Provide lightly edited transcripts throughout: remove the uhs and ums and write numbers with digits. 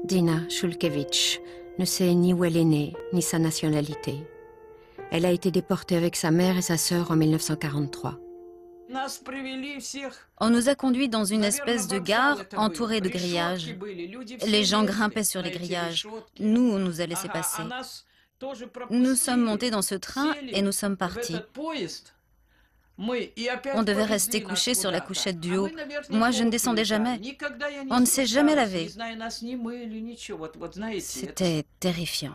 Dina Shulkevich ne sait ni où elle est née, ni sa nationalité. Elle a été déportée avec sa mère et sa sœur en 1943. On nous a conduits dans une espèce de gare entourée de grillages. Les gens grimpaient sur les grillages. Nous, on nous a laissé passer. Nous sommes montés dans ce train et nous sommes partis. On devait rester couché sur la couchette du haut. Moi, je ne descendais jamais. On ne s'est jamais lavé. C'était terrifiant.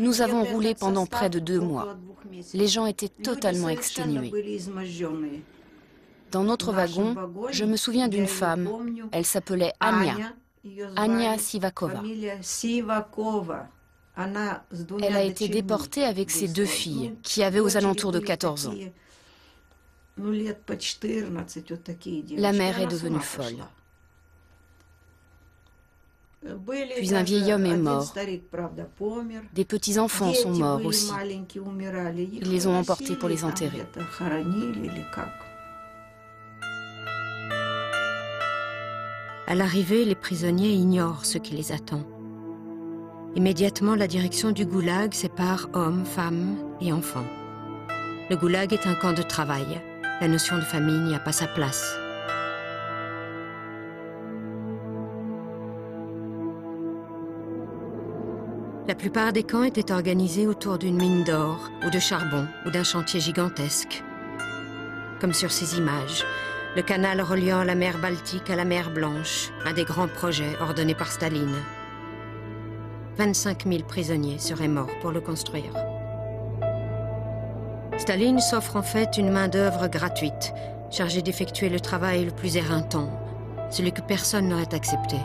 Nous avons roulé pendant près de 2 mois. Les gens étaient totalement exténués. Dans notre wagon, je me souviens d'une femme. Elle s'appelait Anya. Anya Sivakova. Elle a été déportée avec ses 2 filles, qui avaient aux alentours de 14 ans. La mère est devenue folle. Puis un vieil homme est mort. Des petits-enfants sont morts aussi. Ils les ont emportés pour les enterrer. À l'arrivée, les prisonniers ignorent ce qui les attend. Immédiatement, la direction du goulag sépare hommes, femmes et enfants. Le goulag est un camp de travail. La notion de famille n'y a pas sa place. La plupart des camps étaient organisés autour d'une mine d'or, ou de charbon, ou d'un chantier gigantesque. Comme sur ces images, le canal reliant la mer Baltique à la mer Blanche, un des grands projets ordonnés par Staline. 25 000 prisonniers seraient morts pour le construire. Staline s'offre en fait une main-d'œuvre gratuite, chargée d'effectuer le travail le plus éreintant, celui que personne n'aurait accepté.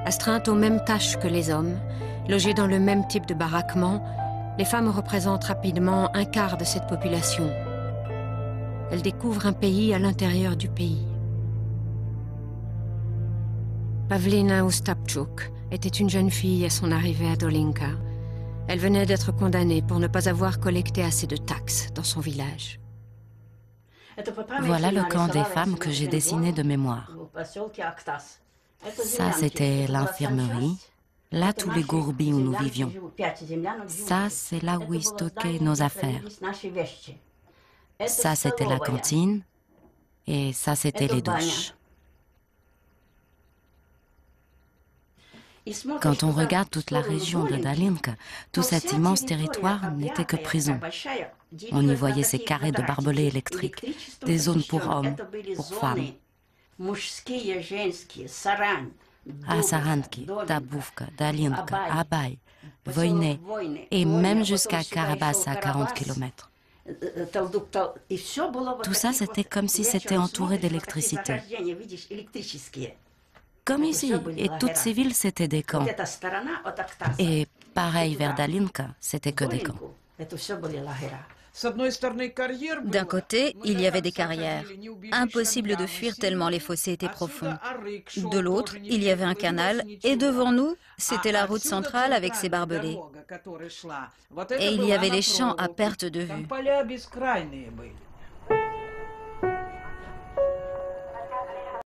Astreintes aux mêmes tâches que les hommes, logées dans le même type de baraquement, les femmes représentent rapidement un quart de cette population. Elles découvrent un pays à l'intérieur du pays. Pavlina Ostapchuk était une jeune fille à son arrivée à Dolinka. Elle venait d'être condamnée pour ne pas avoir collecté assez de taxes dans son village. Voilà le camp des femmes que j'ai dessiné de mémoire. Ça, c'était l'infirmerie. Là, tous les gourbis où nous vivions. Ça, c'est là où ils stockaient nos affaires. Ça, c'était la cantine. Et ça, c'était les douches. Quand on regarde toute la région de Dalinka, tout cet immense territoire n'était que prison. On y voyait ces carrés de barbelés électriques, des zones pour hommes, pour femmes. À Saranki, Dabuvka, Dalinka, Abay, Voyne et même jusqu'à Karabas à 40 km. Tout ça, c'était comme si c'était entouré d'électricité. Comme ici, et toutes ces villes, c'était des camps. Et pareil vers Dalinka, c'était que des camps. D'un côté, il y avait des carrières. Impossible de fuir tellement les fossés étaient profonds. De l'autre, il y avait un canal et devant nous, c'était la route centrale avec ses barbelés. Et il y avait les champs à perte de vue.